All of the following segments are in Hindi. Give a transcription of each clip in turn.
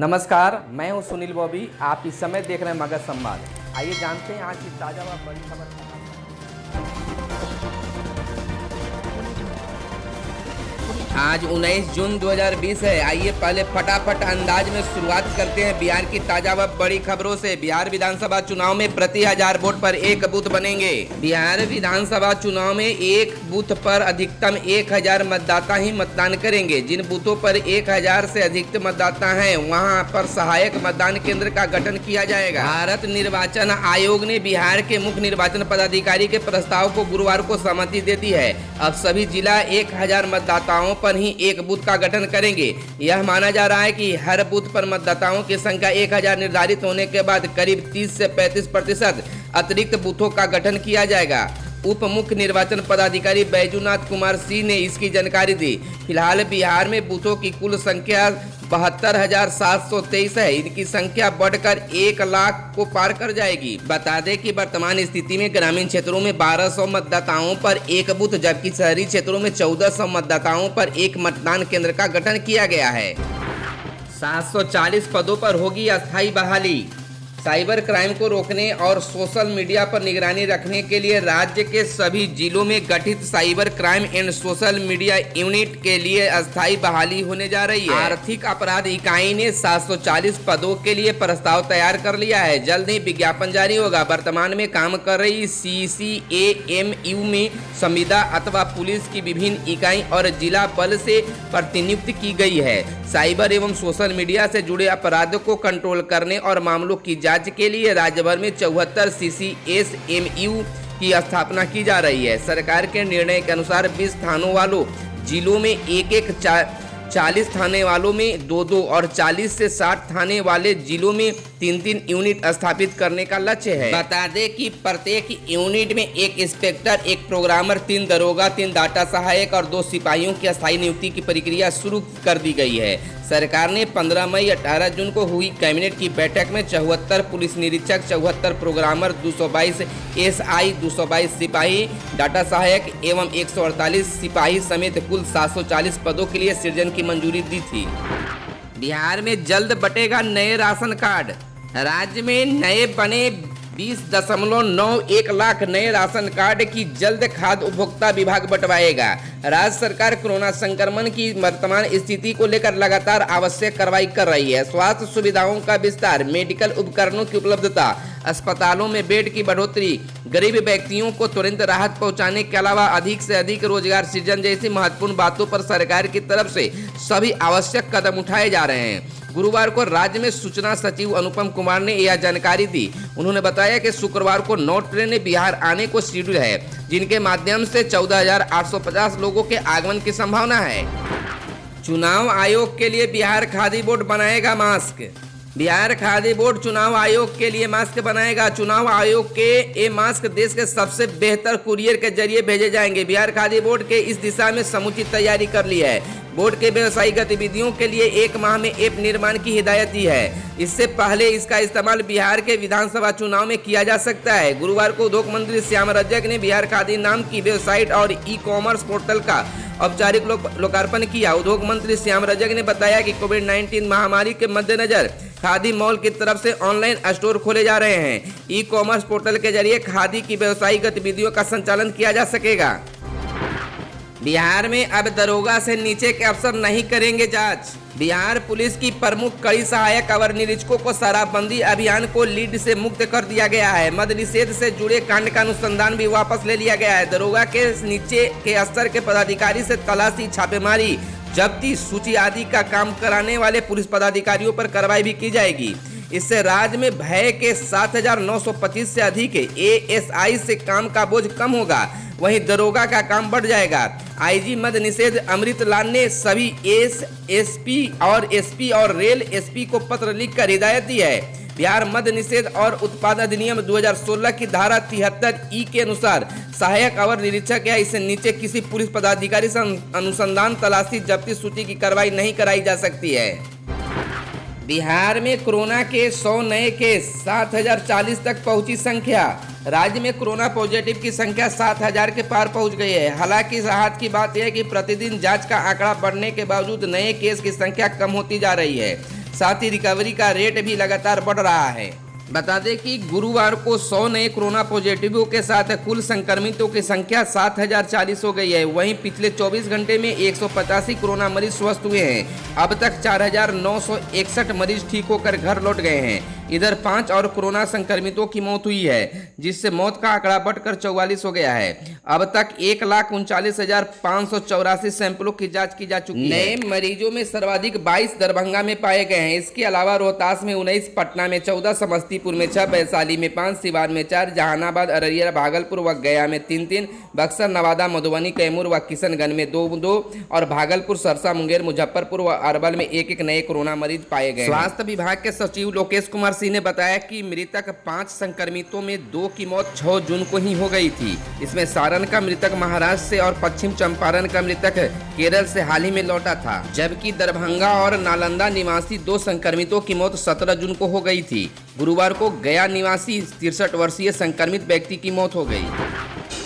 नमस्कार, मैं हूं सुनील बॉबी। आप इस समय देख रहे हैं मगध संवाद। आइए जानते हैं आज की ताजा व बड़ी खबर। आज 19 जून 2020 है। आइए पहले फटाफट अंदाज में शुरुआत करते हैं बिहार की ताजा व बड़ी खबरों से। बिहार विधानसभा चुनाव में प्रति 1000 वोट पर एक बूथ बनेंगे। बिहार विधानसभा चुनाव में एक बूथ पर अधिकतम 1000 मतदाता ही मतदान करेंगे। जिन बूथों पर 1000 से अधिक मतदाता हैं, वहां पर सहायक मतदान केंद्र का गठन किया जाएगा। भारत निर्वाचन आयोग ने बिहार के मुख्य निर्वाचन पदाधिकारी के प्रस्ताव को गुरुवार को सहमति दे दी है। अब सभी जिला 1000 मतदाताओं पर ही एक बूथ का गठन करेंगे। यह माना जा रहा है कि हर बूथ पर मतदाताओं की संख्या 1000 निर्धारित होने के बाद करीब 30 से 35% अतिरिक्त बूथों का गठन किया जाएगा। उप मुख्य निर्वाचन पदाधिकारी बैजूनाथ कुमार सिंह ने इसकी जानकारी दी। फिलहाल बिहार में बूथों की कुल संख्या 72,723 है। इनकी संख्या बढ़कर 1 लाख को पार कर जाएगी। बता दें कि वर्तमान स्थिति में ग्रामीण क्षेत्रों में 1200 मतदाताओं पर एक बूथ, जबकि शहरी क्षेत्रों में 1400 मतदाताओं पर एक मतदान केंद्र का गठन किया गया है। 740 पदों पर होगी अस्थायी बहाली। साइबर क्राइम को रोकने और सोशल मीडिया पर निगरानी रखने के लिए राज्य के सभी जिलों में गठित cyber crime and social media unit के लिए अस्थायी बहाली होने जा रही है। आर्थिक अपराध इकाई ने 740 पदों के लिए प्रस्ताव तैयार कर लिया है। जल्द ही विज्ञापन जारी होगा। वर्तमान में काम कर रही CCAMU में संविदा अथवा पुलिस की विभिन्न इकाई और जिला बल से प्रतिनियुक्त की गई है। साइबर एवं सोशल मीडिया से जुड़े अपराधों को कंट्रोल करने और मामलों की जांच के लिए राज्य भर में 74 CCSMU की स्थापना की जा रही है। सरकार के निर्णय के अनुसार 20 थानों वालों जिलों में एक 40 थाने वालों में 2 और 40 से 60 थाने वाले जिलों में 3 यूनिट स्थापित करने का लक्ष्य है। बता दें कि प्रत्येक यूनिट में एक इंस्पेक्टर, एक प्रोग्रामर, 3 दरोगा, 3 डाटा सहायक और 2 सिपाहियों की अस्थायी नियुक्ति की प्रक्रिया शुरू कर दी गई है। सरकार ने 15 मई 18 जून को हुई कैबिनेट की बैठक में 74 पुलिस निरीक्षक, 74 प्रोग्रामर, 222 SI, 222 सिपाही, डाटा सहायक एवं 148 सिपाही समेत कुल 740 पदों के लिए सृजन की मंजूरी दी थी। बिहार में जल्द बटेगा नए राशन कार्ड। राज्य में नए बने 20.91 लाख नए राशन कार्ड की जल्द खाद्य उपभोक्ता विभाग बंटवाएगा। राज्य सरकार कोरोना संक्रमण की वर्तमान स्थिति को लेकर लगातार आवश्यक कार्रवाई कर रही है। स्वास्थ्य सुविधाओं का विस्तार, मेडिकल उपकरणों की उपलब्धता, अस्पतालों में बेड की बढ़ोतरी, गरीब व्यक्तियों को तुरंत राहत पहुंचाने के अलावा अधिक से अधिक रोजगार सृजन जैसी महत्वपूर्ण बातों पर सरकार की तरफ से सभी आवश्यक कदम उठाए जा रहे हैं। गुरुवार को राज्य में सूचना सचिव अनुपम कुमार ने यह जानकारी दी। उन्होंने बताया कि शुक्रवार को 9 ट्रेनें बिहार आने को शेड्यूल है, जिनके माध्यम से 14,850 लोगों के आगमन की संभावना है। चुनाव आयोग के लिए बिहार खादी बोर्ड बनाएगा मास्क। बिहार खादी बोर्ड चुनाव आयोग के लिए मास्क बनाएगा। चुनाव आयोग के ये मास्क देश के सबसे बेहतर कुरियर के जरिए भेजे जाएंगे। बिहार खादी बोर्ड के इस दिशा में समुचित तैयारी कर ली है। बोर्ड के व्यवसायिक गतिविधियों के लिए 1 माह में ऐप निर्माण की हिदायत दी है। इससे पहले इसका इस्तेमाल बिहार के विधानसभा चुनाव में किया जा सकता है। गुरुवार को उद्योग मंत्री श्याम रजक ने बिहार खादी नाम की वेबसाइट और ई-कॉमर्स पोर्टल का औपचारिक लोकार्पण किया। उद्योग मंत्री श्याम रजक ने बताया कि कोविड-19 महामारी के मद्देनजर खादी मॉल की तरफ से ऑनलाइन स्टोर खोले जा रहे हैं। ई-कॉमर्स पोर्टल के जरिए खादी की व्यवसायिक गतिविधियों का संचालन किया जा सकेगा। बिहार में अब दरोगा से नीचे के अफसर नहीं करेंगे जांच। बिहार पुलिस की प्रमुख कड़ी सहायक अवर निरीक्षकों को शराबबंदी अभियान को लीड से मुक्त कर दिया गया है। मद निषेध से जुड़े कांड का अनुसंधान भी वापस ले लिया गया है। दरोगा के नीचे के स्तर के पदाधिकारी से तलाशी, छापेमारी, जब्ती, सूची आदि का काम कराने वाले पुलिस पदाधिकारियों पर कार्रवाई भी की जाएगी। इससे राज्य में भय के 7,925 से अधिक ASI से काम का बोझ कम होगा। वहीं दरोगा का काम बढ़ जाएगा। IG मद निषेध अमृत लाल ने सभी SP और SP और रेल SP को पत्र लिखकर हिदायत दी है। बिहार मद निषेध और उत्पाद अधिनियम 2016 की धारा 73E के अनुसार सहायक अवर निरीक्षक या इससे नीचे किसी पुलिस पदाधिकारी से अनुसंधान, तलाशी, जब्ती, सूची की कार्रवाई नहीं कराई जा सकती है। बिहार में कोरोना के 100 नए केस, 7,040 तक पहुंची संख्या। राज्य में कोरोना पॉजिटिव की संख्या 7,000 के पार पहुंच गई है। हालांकि राहत की बात यह है कि प्रतिदिन जांच का आंकड़ा बढ़ने के बावजूद नए केस की संख्या कम होती जा रही है। साथ ही रिकवरी का रेट भी लगातार बढ़ रहा है। बता दें कि गुरुवार को 100 नए कोरोना पॉजिटिवों के साथ कुल संक्रमितों की संख्या 7040 हो गई है। वहीं पिछले 24 घंटे में 185 कोरोना मरीज स्वस्थ हुए हैं। अब तक 4961 मरीज ठीक होकर घर लौट गए हैं। इधर 5 और कोरोना संक्रमितों की मौत हुई है, जिससे मौत का आंकड़ा बढ़कर 44 हो गया है। अब तक 1,39,584 सैंपलों की जांच की जा चुकी है। नए मरीजों में सर्वाधिक 22 दरभंगा में पाए गए हैं। इसके अलावा रोहतास में 19, पटना में 14, समस्तीपुर में 6, वैशाली में 5, सिवान में 4, जहानाबाद, अररिया, भागलपुर व गया में 3-3, बक्सर, नवादा, मधुबनी, कैमूर व किशनगंज में 2-2 और भागलपुर, सरसा, मुंगेर, मुजफ्फरपुर व अरवल में 1-1 नए कोरोना मरीज पाए गए। स्वास्थ्य विभाग के सचिव लोकेश कुमार सिंह ने बताया कि मृतक 5 संक्रमितों में 2 की मौत 6 जून को ही हो गई थी। इसमें सारण का मृतक महाराष्ट्र से और पश्चिम चंपारण का मृतक केरल से हाल ही में लौटा था, जबकि दरभंगा और नालंदा निवासी 2 संक्रमितों की मौत 17 जून को हो गई थी। गुरुवार को गया निवासी 63 वर्षीय संक्रमित व्यक्ति की मौत हो गई।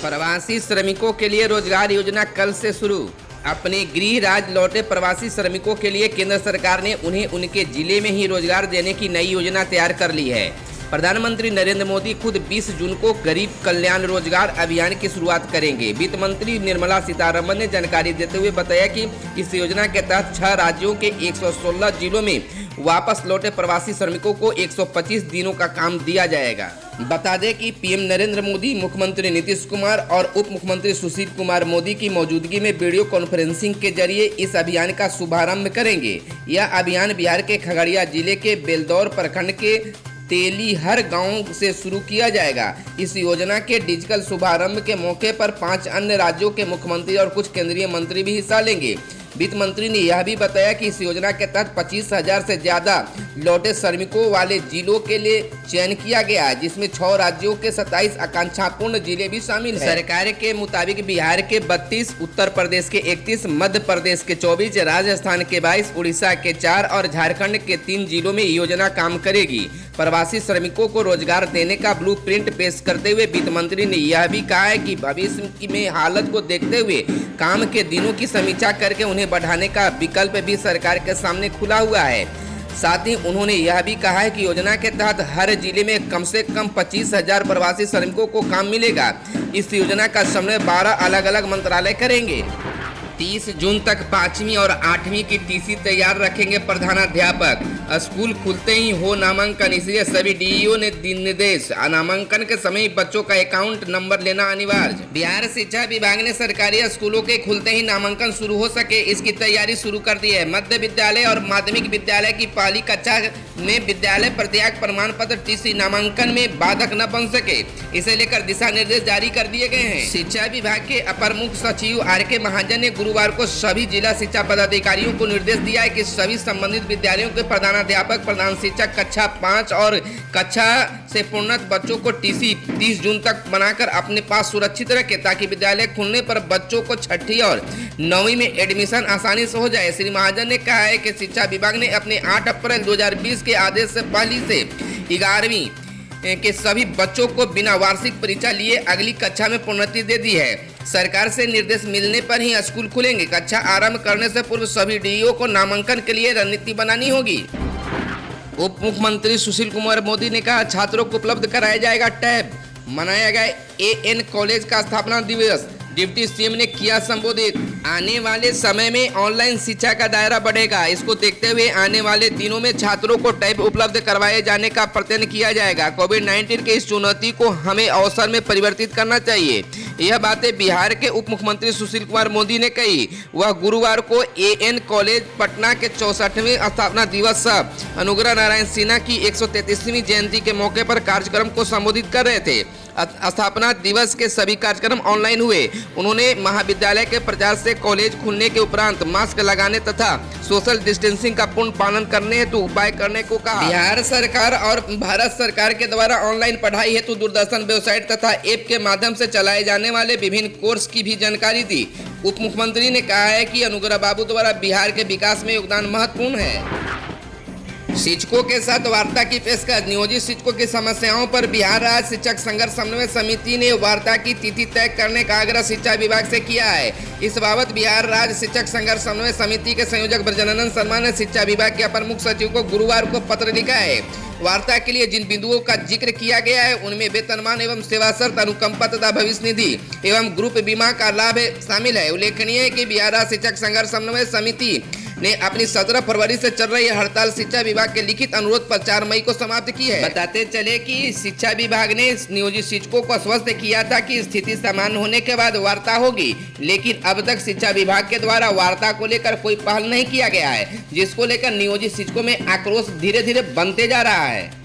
प्रवासी श्रमिकों के लिए रोजगार योजना कल से शुरू। अपने गृह राज्य लौटे प्रवासी श्रमिकों के लिए केंद्र सरकार ने उन्हें उनके जिले में ही रोजगार देने की नई योजना तैयार कर ली है। प्रधानमंत्री नरेंद्र मोदी खुद 20 जून को गरीब कल्याण रोजगार अभियान की शुरुआत करेंगे। वित्त मंत्री निर्मला सीतारमण ने जानकारी देते हुए बताया कि इस योजना के तहत 6 राज्यों के 116 जिलों में वापस लौटे प्रवासी श्रमिकों को 125 दिनों का काम दिया जाएगा। बता दें कि पीएम नरेंद्र मोदी, मुख्यमंत्री नीतीश कुमार और उप मुख्यमंत्री सुशील कुमार मोदी की मौजूदगी में वीडियो कॉन्फ्रेंसिंग के जरिए इस अभियान का शुभारंभ करेंगे। यह अभियान बिहार के खगड़िया जिले के बेलदौर प्रखंड के तेलीहर गांव से शुरू किया जाएगा। इस योजना के डिजिटल शुभारंभ के मौके पर 5 अन्य राज्यों के मुख्यमंत्री और कुछ केंद्रीय मंत्री भी हिस्सा लेंगे। वित्त मंत्री ने यह भी बताया कि इस योजना के तहत 25,000 से ज्यादा लौटे श्रमिकों वाले जिलों के लिए चयन किया गया है, जिसमें 6 राज्यों के 27 आकांक्षापूर्ण जिले भी शामिल हैं। सरकार के मुताबिक बिहार के 32, उत्तर प्रदेश के 31, मध्य प्रदेश के 24, राजस्थान के 22, उड़ीसा के 4 और झारखंड के 3 जिलों में योजना काम करेगी। प्रवासी श्रमिकों को रोजगार देने का ब्लूप्रिंट पेश करते हुए वित्त मंत्री ने यह भी कहा है कि भविष्य में हालत को देखते हुए काम के दिनों की समीक्षा करके उन्हें बढ़ाने का विकल्प भी सरकार के सामने खुला हुआ है। साथ ही उन्होंने यह भी कहा है कि योजना के तहत हर जिले में कम से कम 25,000 प्रवासी श्रमिकों को काम मिलेगा। इस योजना का समन्वय 12 अलग अलग मंत्रालय करेंगे। 30 जून तक 5वीं और 8वीं की टीसी तैयार रखेंगे प्रधानाध्यापक। स्कूल खुलते ही हो नामांकन, इसलिए सभी डीईओ ने दी निर्देश। नामांकन के समय बच्चों का अकाउंट नंबर लेना अनिवार्य। बिहार शिक्षा विभाग ने सरकारी स्कूलों के खुलते ही नामांकन शुरू हो सके, इसकी तैयारी शुरू कर दी है। मध्य विद्यालय और माध्यमिक विद्यालय की पहली कक्षा में विद्यालय प्रत्याग प्रमाण पत्र टीसी नामांकन में बाधक न बन सके, इसे लेकर दिशा निर्देश जारी कर दिए गए हैं। शिक्षा विभाग के अपर मुख्य सचिव RK महाजन ने गुरुवार को सभी जिला शिक्षा पदाधिकारियों को निर्देश दिया है कि सभी संबंधित विद्यालयों के प्रधानाध्यापक, प्रधान शिक्षक कक्षा 5 और कक्षा से प्रोन्नत बच्चों को टीसी 30 जून तक बनाकर अपने पास सुरक्षित रखें, ताकि विद्यालय खुलने पर बच्चों को 6ठी और 9वीं में एडमिशन आसानी से हो जाए। श्री महाजन ने कहा है कि शिक्षा विभाग ने अपने 8 अप्रैल 2020 के आदेश से पहली से 11वीं के सभी बच्चों को बिना वार्षिक परीक्षा लिए अगली कक्षा में प्रोन्नति दे दी है। सरकार से निर्देश मिलने पर ही स्कूल खुलेंगे। कक्षा आरंभ करने से पूर्व सभी डीईओ को नामांकन के लिए रणनीति बनानी होगी। उप मुख्यमंत्री सुशील कुमार मोदी ने कहा, छात्रों को उपलब्ध कराया जाएगा टैब। मनाया गया AN कॉलेज का स्थापना दिवस, डिप्टी सीएम ने किया संबोधित। आने वाले समय में ऑनलाइन शिक्षा का दायरा बढ़ेगा। इसको देखते हुए आने वाले दिनों में छात्रों को टैब उपलब्ध करवाए जाने का प्रयत्न किया जाएगा। कोविड-19 के इस चुनौती को हमें अवसर में परिवर्तित करना चाहिए। यह बातें बिहार के उप मुख्यमंत्री सुशील कुमार मोदी ने कही। वह गुरुवार को AN कॉलेज पटना के 64वें स्थापना दिवस अनुग्रह नारायण सिन्हा की 133वीं जयंती के मौके पर कार्यक्रम को संबोधित कर रहे थे। स्थापना दिवस के सभी कार्यक्रम ऑनलाइन हुए। उन्होंने महाविद्यालय के प्रचार से कॉलेज खुलने के उपरांत मास्क लगाने तथा सोशल डिस्टेंसिंग का पूर्ण पालन करने हेतु उपाय करने को कहा। बिहार सरकार और भारत सरकार के द्वारा ऑनलाइन पढ़ाई हेतु दूरदर्शन वेबसाइट तथा ऐप के माध्यम से चलाए जाने वाले विभिन्न कोर्स की भी जानकारी दी। उप मुख्यमंत्री ने कहा है कि अनुग्रह बाबू द्वारा बिहार के विकास में योगदान महत्वपूर्ण है। शिक्षकों के साथ वार्ता की पेशकश। नियोजित शिक्षकों की समस्याओं पर बिहार राज्य शिक्षक संघर्ष समन्वय समिति ने वार्ता की तिथि तय करने का आग्रह शिक्षा विभाग से किया है। इस बाबत बिहार राज्य शिक्षक संघर्ष समन्वय समिति के संयोजक ब्रजनंदन शर्मा ने शिक्षा विभाग के अपर मुख्य सचिव को गुरुवार को पत्र लिखा है। वार्ता के लिए जिन बिंदुओं का जिक्र किया गया है उनमें वेतनमान एवं सेवा शर्त, अनुकंपा तथा भविष्य निधि एवं ग्रुप बीमा का लाभ शामिल है। उल्लेखनीय है कि बिहार राज्य शिक्षक संघर्ष समन्वय समिति ने अपनी 17 फरवरी से चल रही हड़ताल शिक्षा विभाग के लिखित अनुरोध पर 4 मई को समाप्त की है। बताते चले कि शिक्षा विभाग ने नियोजित शिक्षकों को आश्वस्त किया था कि स्थिति सामान्य होने के बाद वार्ता होगी, लेकिन अब तक शिक्षा विभाग के द्वारा वार्ता को लेकर कोई पहल नहीं किया गया है, जिसको लेकर नियोजित शिक्षकों में आक्रोश धीरे धीरे बनते जा रहा है।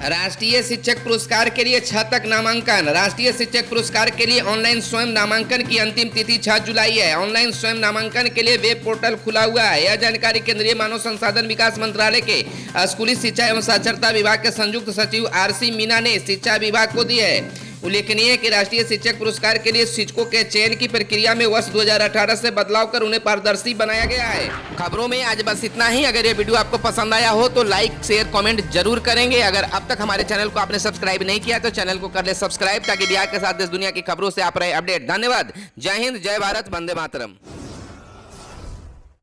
राष्ट्रीय शिक्षक पुरस्कार के लिए 6 तक नामांकन। राष्ट्रीय शिक्षक पुरस्कार के लिए ऑनलाइन स्वयं नामांकन की अंतिम तिथि 6 जुलाई है। ऑनलाइन स्वयं नामांकन के लिए वेब पोर्टल खुला हुआ है। यह जानकारी केंद्रीय मानव संसाधन विकास मंत्रालय के स्कूली शिक्षा एवं साक्षरता विभाग के संयुक्त सचिव आरसी मीना ने शिक्षा विभाग को दी है। उल्लेखनीय है कि राष्ट्रीय शिक्षक पुरस्कार के लिए शिक्षकों के चयन की प्रक्रिया में वर्ष 2018 से बदलाव कर उन्हें पारदर्शी बनाया गया है। खबरों में आज बस इतना ही। अगर ये वीडियो आपको पसंद आया हो तो लाइक शेयर कमेंट जरूर करेंगे। अगर अब तक हमारे चैनल को आपने सब्सक्राइब नहीं किया तो चैनल को कर ले सब्सक्राइब, ताकि बिहार के साथ देश दुनिया की खबरों से आप रहे अपडेट। धन्यवाद। जय हिंद, जय भारत, वंदे मातरम।